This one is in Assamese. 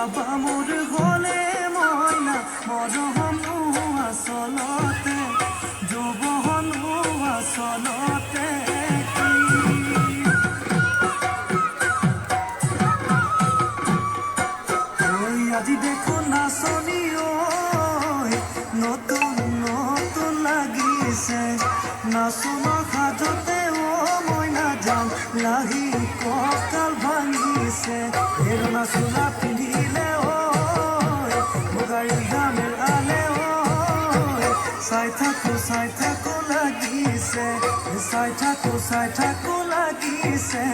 বাবা মোৰ গলে মইনা মৰহনো আচলতে যৌৱনো আচলতে আজি দেখো নাচনি নতুন নতুন লাগিছে নাচনৰ সাজতে মইনা যাম লাহি কঁকাল ভাঙিছে এৰনা চোলা পিন্ধিলে মুগাৰী গামেৰ আলে চাই থাকো লাগিছে চাই থাকো লাগিছে